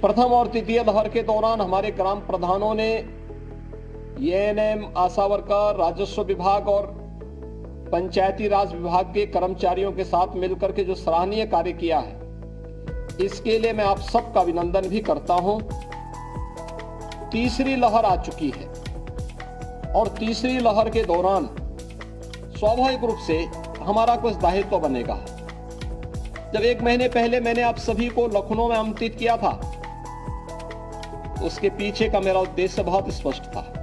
प्रथम और तृतीय लहर के दौरान हमारे ग्राम प्रधानों ने एएनएम, आशा वर्कर, राजस्व विभाग और पंचायती राज विभाग के कर्मचारियों के साथ मिलकर के जो सराहनीय कार्य किया है, इसके लिए मैं आप सबका अभिनंदन भी करता हूं। तीसरी लहर आ चुकी है और तीसरी लहर के दौरान स्वाभाविक रूप से हमारा कुछ दायित्व बनेगा। जब 1 महीने पहले मैंने आप सभी को लखनऊ में आमंत्रित किया था, उसके पीछे का मेरा उद्देश्य बहुत स्पष्ट था।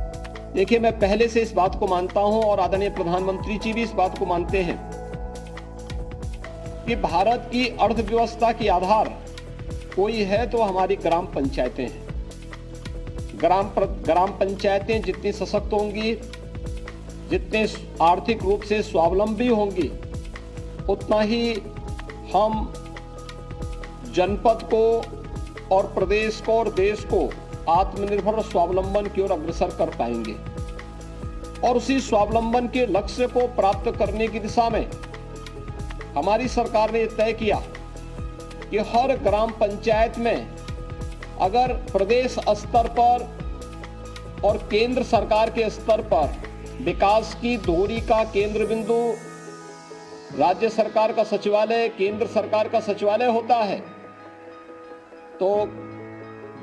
देखिए, मैं पहले से इस बात को मानता हूं और आदरणीय प्रधानमंत्री जी भी इस बात को मानते हैं कि भारत की अर्थव्यवस्था की आधार कोई है तो हमारी ग्राम पंचायतें हैं। ग्राम पंचायतें जितनी सशक्त होंगी, जितने आर्थिक रूप से स्वावलंबी होंगी, उतना ही हम जनपद को और प्रदेश को और देश को आत्मनिर्भर और स्वावलंबन की ओर अग्रसर कर पाएंगे। और उसी स्वावलंबन के लक्ष्य को प्राप्त करने की दिशा में हमारी सरकार ने तय किया कि हर ग्राम पंचायत में अगर प्रदेश स्तर पर और केंद्र सरकार के स्तर पर विकास की धुरी का केंद्र बिंदु राज्य सरकार का सचिवालय, केंद्र सरकार का सचिवालय होता है, तो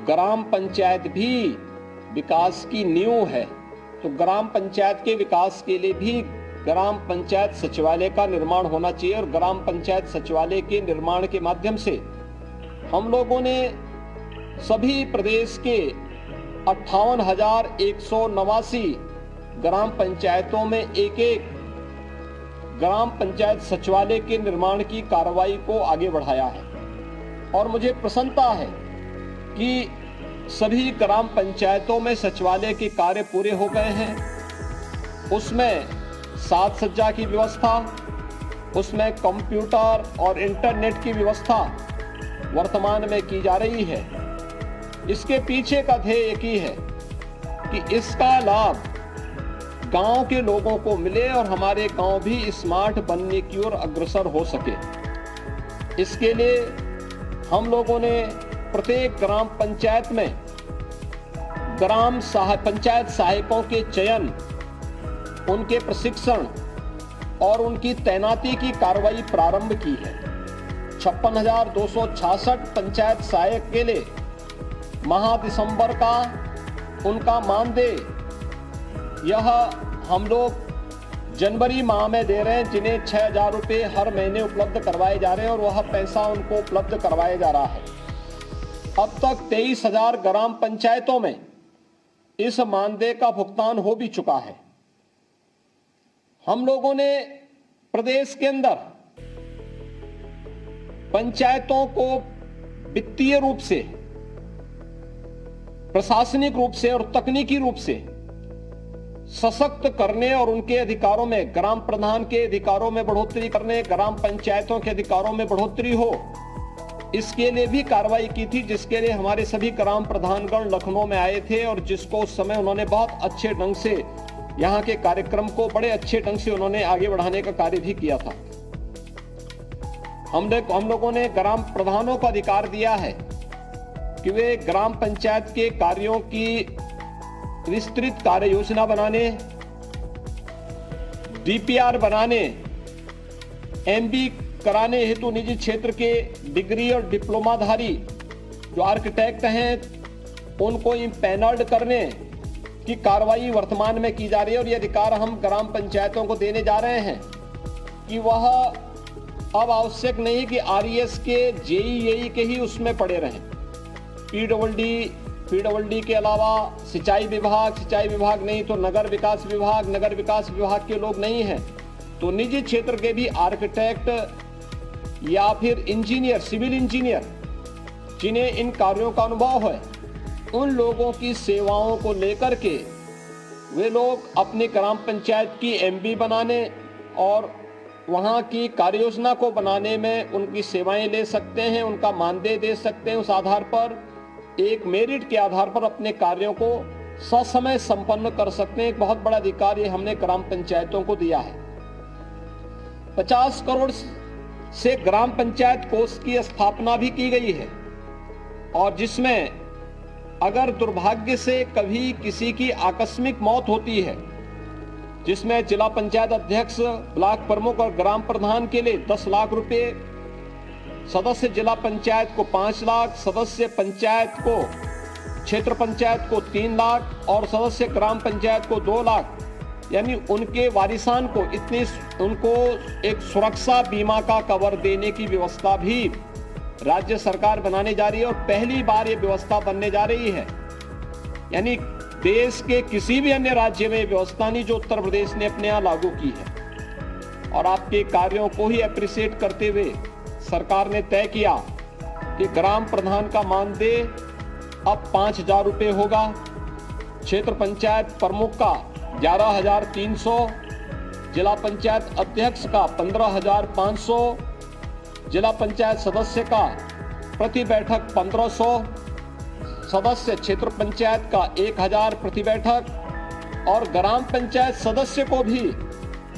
ग्राम पंचायत भी विकास की नींव है। तो ग्राम पंचायत के विकास के लिए भी ग्राम पंचायत सचिवालय का निर्माण होना चाहिए और ग्राम पंचायत सचिवालय के निर्माण के माध्यम से हम लोगों ने सभी प्रदेश के 58,189 ग्राम पंचायतों में एक ग्राम पंचायत सचिवालय के निर्माण की कार्रवाई को आगे बढ़ाया है। और मुझे प्रसन्नता है कि सभी ग्राम पंचायतों में सचिवालय के कार्य पूरे हो गए हैं। उसमें साज सज्जा की व्यवस्था, उसमें कंप्यूटर और इंटरनेट की व्यवस्था वर्तमान में की जा रही है। इसके पीछे का ध्येय एक ही है कि इसका लाभ गांव के लोगों को मिले और हमारे गांव भी स्मार्ट बनने की ओर अग्रसर हो सके। इसके लिए हम लोगों ने प्रत्येक ग्राम पंचायत में पंचायत सहायकों के चयन, उनके प्रशिक्षण और उनकी तैनाती की कार्रवाई प्रारंभ की है। 56,266 पंचायत सहायक के लिए माह दिसंबर का उनका मानदेय यह हम लोग जनवरी माह में दे रहे हैं, जिन्हें 6,000 रुपये हर महीने उपलब्ध करवाए जा रहे हैं और वह पैसा उनको उपलब्ध करवाया जा रहा है। अब तक 23,000 ग्राम पंचायतों में इस मानदेय का भुगतान हो भी चुका है। हम लोगों ने प्रदेश के अंदर पंचायतों को वित्तीय रूप से, प्रशासनिक रूप से और तकनीकी रूप से सशक्त करने और उनके अधिकारों में, ग्राम प्रधान के अधिकारों में बढ़ोतरी करने, ग्राम पंचायतों के अधिकारों में बढ़ोतरी हो, इसके लिए भी कार्रवाई की थी, जिसके लिए हमारे सभी ग्राम प्रधानगण लखनऊ में आए थे और जिसको उस समय उन्होंने बहुत अच्छे ढंग से यहाँ के कार्यक्रम को बड़े अच्छे ढंग से उन्होंने आगे बढ़ाने का कार्य भी किया था। हम लोगों ने ग्राम प्रधानों को अधिकार दिया है कि वे ग्राम पंचायत के कार्यों की विस्तृत कार्य योजना बनाने, डीपीआर बनाने, एमबी कराने हेतु निजी क्षेत्र के डिग्री और डिप्लोमाधारी जो आर्किटेक्ट हैं उनको इम्पैनल्ड करने की कार्रवाई वर्तमान में की जा रही है। और ये अधिकार हम ग्राम पंचायतों को देने जा रहे हैं कि वह अब आवश्यक नहीं कि आरईएस के, जेईई के ही उसमें पड़े रहें। पीडब्ल्यूडी के अलावा सिंचाई विभाग नहीं तो नगर विकास विभाग के लोग नहीं हैं, तो निजी क्षेत्र के भी आर्किटेक्ट या फिर इंजीनियर, सिविल इंजीनियर जिन्हें इन कार्यों का अनुभव है, उन लोगों की सेवाओं को लेकर के वे लोग अपनी ग्राम पंचायत की एमबी बनाने और वहां की कार्य योजना को बनाने में उनकी सेवाएं ले सकते हैं, उनका मानदेय दे सकते हैं। उस आधार पर एक मेरिट के आधार पर अपने कार्यों को ससमय संपन्न कर सकते हैं। एक बहुत बड़ा अधिकार ये हमने ग्राम पंचायतों को दिया है। 50 करोड़ से ग्राम पंचायत कोष की स्थापना भी की गई है और जिसमें अगर दुर्भाग्य से कभी किसी की आकस्मिक मौत होती है, जिसमें जिला पंचायत अध्यक्ष, ब्लॉक प्रमुख और ग्राम प्रधान के लिए 10 लाख रुपए, सदस्य जिला पंचायत को 5 लाख, सदस्य पंचायत को, क्षेत्र पंचायत को 3 लाख और सदस्य ग्राम पंचायत को 2 लाख, यानी उनके वारिसान को उनको एक सुरक्षा बीमा का कवर देने की व्यवस्था भी राज्य सरकार बनाने जा रही है और पहली बार ये व्यवस्था बनने जा रही है। यानी देश के किसी भी अन्य राज्य में व्यवस्था नहीं जो उत्तर प्रदेश ने अपने यहां लागू की है। और आपके कार्यों को ही अप्रिशिएट करते हुए सरकार ने तय किया कि ग्राम प्रधान का मानदेय अब 5,000 रुपये होगा, क्षेत्र पंचायत प्रमुख का 11,300, जिला पंचायत अध्यक्ष का 15,500, जिला पंचायत सदस्य का प्रति बैठक 1,500, सदस्य क्षेत्र पंचायत का 1,000 प्रति बैठक और ग्राम पंचायत सदस्य को भी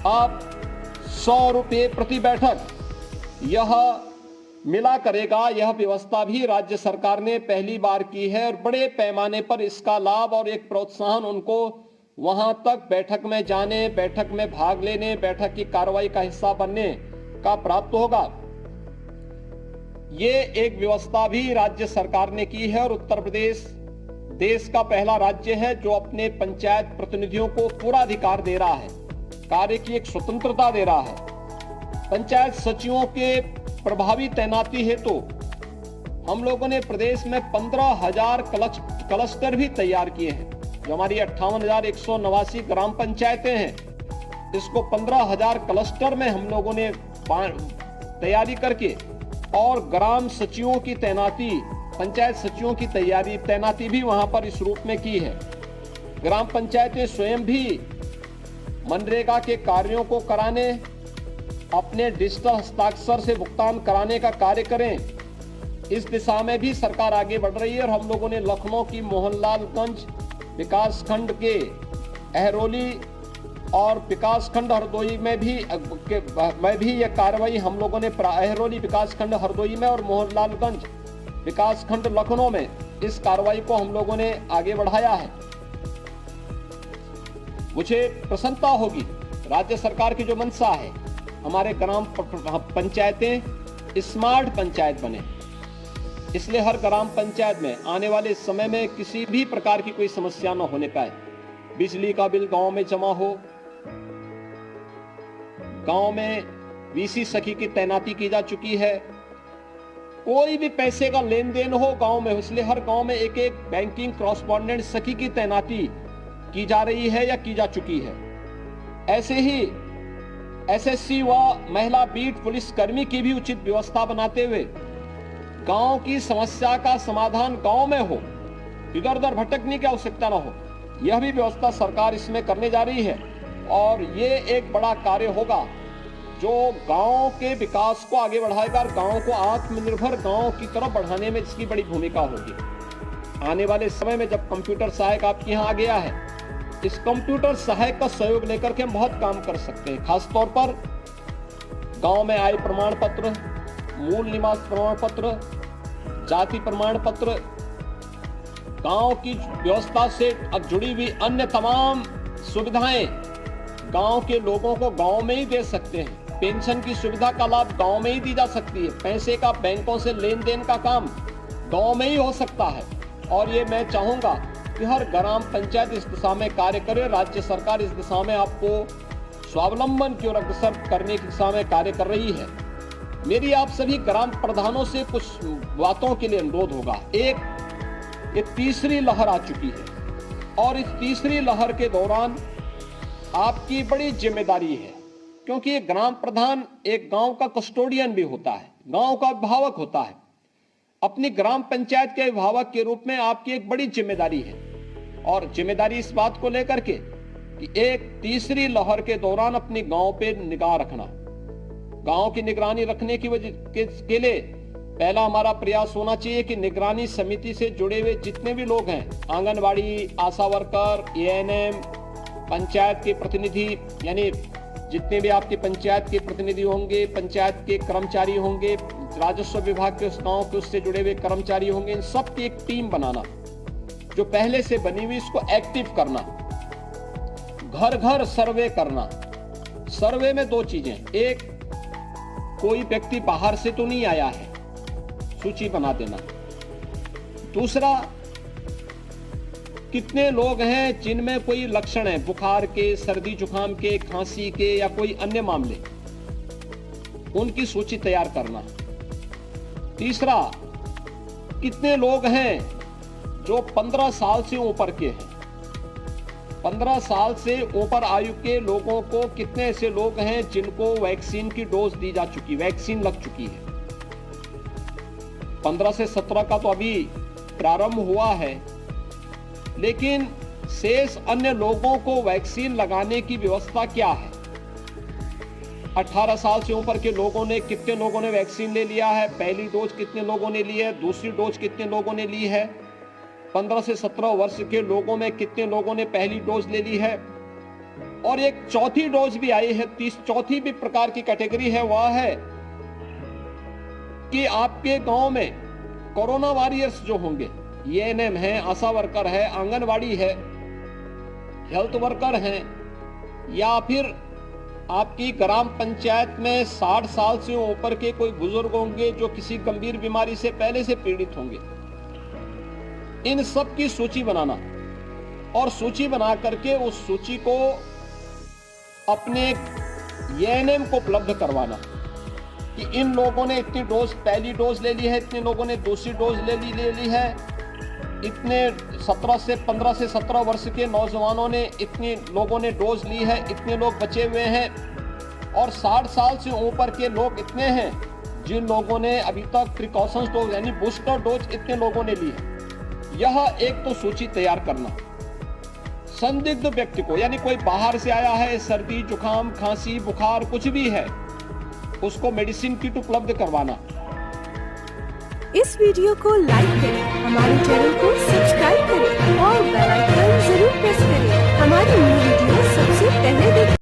आप 100 रुपये प्रति बैठक यह मिला करेगा। यह व्यवस्था भी राज्य सरकार ने पहली बार की है और बड़े पैमाने पर इसका लाभ और एक प्रोत्साहन उनको वहां तक बैठक में जाने, बैठक में भाग लेने, बैठक की कार्रवाई का हिस्सा बनने का प्राप्त होगा। ये एक व्यवस्था भी राज्य सरकार ने की है और उत्तर प्रदेश देश का पहला राज्य है जो अपने पंचायत प्रतिनिधियों को पूरा अधिकार दे रहा है, कार्य की एक स्वतंत्रता दे रहा है। पंचायत सचिवों के प्रभावी तैनाती हेतु हम लोगों ने प्रदेश में 15,000 क्लस्टर भी तैयार किए हैं। जो हमारी 58,189 ग्राम पंचायतें हैं, इसको 15,000 क्लस्टर में हम लोगों ने तैयारी करके और ग्राम सचिवों की तैनाती, पंचायत सचिवों की तैनाती भी वहां पर इस रूप में की है। ग्राम पंचायतें स्वयं भी मनरेगा के कार्यों को कराने, अपने डिजिटल हस्ताक्षर से भुगतान कराने का कार्य करें, इस दिशा में भी सरकार आगे बढ़ रही है। और हम लोगों ने लखनऊ की मोहनलालगंज विकासखंड के अहरोली और विकासखंड हरदोई में भी यह कार्रवाई हम लोगों ने अहरोली विकासखंड हरदोई में और मोहनलालगंज विकासखंड लखनऊ में इस कार्रवाई को हम लोगों ने आगे बढ़ाया है। मुझे प्रसन्नता होगी, राज्य सरकार की जो मंशा है हमारे ग्राम पंचायतें स्मार्ट पंचायत बने, इसलिए हर ग्राम पंचायत में आने वाले समय में किसी भी प्रकार की कोई समस्या न होने पाए। बिजली का बिल गांव में जमा हो, गांव में वीसी सखी की तैनाती की जा चुकी है, कोई भी पैसे का लेन देन हो गांव में, इसलिए हर गांव में एक एक बैंकिंग कॉरेस्पॉन्डेंट सखी की तैनाती की जा रही है या की जा चुकी है। ऐसे ही एसएससी व महिला बीट पुलिस कर्मी की भी उचित व्यवस्था बनाते हुए गांव की समस्या का समाधान गांव में हो, इधर उधर भटकने की आवश्यकता न हो, यह भी व्यवस्था सरकार इसमें करने जा रही है। और ये एक बड़ा कार्य होगा जो गांव के विकास को आगे बढ़ाएगा और गांव को आत्मनिर्भर गांव की तरफ बढ़ाने में इसकी बड़ी भूमिका होगी। आने वाले समय में जब कंप्यूटर सहायक आपके यहाँ आ गया है, इस कंप्यूटर सहायक का सहयोग लेकर के हम बहुत काम कर सकते हैं। खासतौर पर गांव में आय प्रमाण पत्र, मूल निवास प्रमाण पत्र, जाति प्रमाण पत्र, गांव की व्यवस्था से जुड़ी हुई अन्य तमाम सुविधाएं गांव के लोगों को गांव में ही दे सकते हैं। पेंशन की सुविधा का लाभ गांव में ही दी जा सकती है। पैसे का बैंकों से लेन देन का काम गांव में ही हो सकता है। और ये मैं चाहूंगा कि हर ग्राम पंचायत इस दिशा में कार्य करे। राज्य सरकार इस दिशा में आपको स्वावलंबन की ओर अग्रसर करने की दिशा में कार्य कर रही है। मेरी आप सभी ग्राम प्रधानों से कुछ बातों के लिए अनुरोध होगा। एक, ये तीसरी लहर आ चुकी है और इस तीसरी लहर के दौरान आपकी बड़ी जिम्मेदारी है, क्योंकि ये ग्राम प्रधान एक गांव का कस्टोडियन भी होता है, गांव का अभिभावक होता है। अपनी ग्राम पंचायत के अभिभावक के रूप में आपकी एक बड़ी जिम्मेदारी है और जिम्मेदारी इस बात को लेकर के कि एक तीसरी लहर के दौरान अपनी गांव पे निगाह रखना, गांव की निगरानी रखने की वजह के लिए पहला हमारा प्रयास होना चाहिए कि निगरानी समिति से जुड़े हुए जितने भी लोग हैं, आंगनबाड़ी, आशा वर्कर, एएनएम, पंचायत के प्रतिनिधि, यानी जितने भी आपकी पंचायत के प्रतिनिधि होंगे, पंचायत के कर्मचारी होंगे, राजस्व विभाग के उस गांव के उससे जुड़े हुए कर्मचारी होंगे, इन सब की एक टीम बनाना, जो पहले से बनी हुई इसको एक्टिव करना, घर घर सर्वे करना। सर्वे में दो चीजें, एक कोई व्यक्ति बाहर से तो नहीं आया है, सूची बना देना। दूसरा, कितने लोग हैं जिनमें कोई लक्षण है बुखार के, सर्दी जुकाम के, खांसी के या कोई अन्य मामले, उनकी सूची तैयार करना। तीसरा, कितने लोग हैं जो 15 साल से ऊपर के हैं, 15 साल से ऊपर आयु के लोगों को कितने ऐसे लोग हैं जिनको वैक्सीन की डोज दी जा चुकी, वैक्सीन लग चुकी है। 15 से 17 का तो अभी प्रारंभ हुआ है, लेकिन शेष अन्य लोगों को वैक्सीन लगाने की व्यवस्था क्या है? 18 साल से ऊपर के लोगों ने, कितने लोगों ने वैक्सीन ले लिया है, पहली डोज कितने लोगों ने ली है, दूसरी डोज कितने लोगों ने ली है, 15 से 17 वर्ष के लोगों में कितने लोगों ने पहली डोज ले ली है, और एक चौथी डोज भी आई है, चौथी भी प्रकार की कैटेगरी है, वह है कि आपके गांव में कोरोना वॉरियर्स जो होंगे, एएनएम है, आशा वर्कर है, आंगनवाड़ी है, हेल्थ वर्कर हैं, या फिर आपकी ग्राम पंचायत में 60 साल से ऊपर के कोई बुजुर्ग होंगे जो किसी गंभीर बीमारी से पहले से पीड़ित होंगे। इन सब की सूची बनाना, और सूची बना करके उस सूची को अपने एएनएम को उपलब्ध करवाना कि इन लोगों ने इतनी डोज, पहली डोज ले ली है, इतने लोगों ने दूसरी डोज ले ली है, इतने 15 से 17 वर्ष के नौजवानों ने, इतने लोगों ने डोज ली है, इतने लोग बचे हुए हैं, और 60 साल से ऊपर के लोग इतने हैं जिन लोगों ने अभी तक प्रिकॉशंस डोज यानी बूस्टर डोज इतने लोगों ने ली है। यह एक तो सूची तैयार करना। संदिग्ध व्यक्ति को, यानी कोई बाहर से आया है, सर्दी जुकाम खांसी बुखार कुछ भी है, उसको मेडिसिन किट उपलब्ध करवाना। इस वीडियो को लाइक करें, हमारे चैनल को सब्सक्राइब करें और बेल आइकन जरूर प्रेस करें। हमारी न्यू वीडियो सबसे पहले देखें।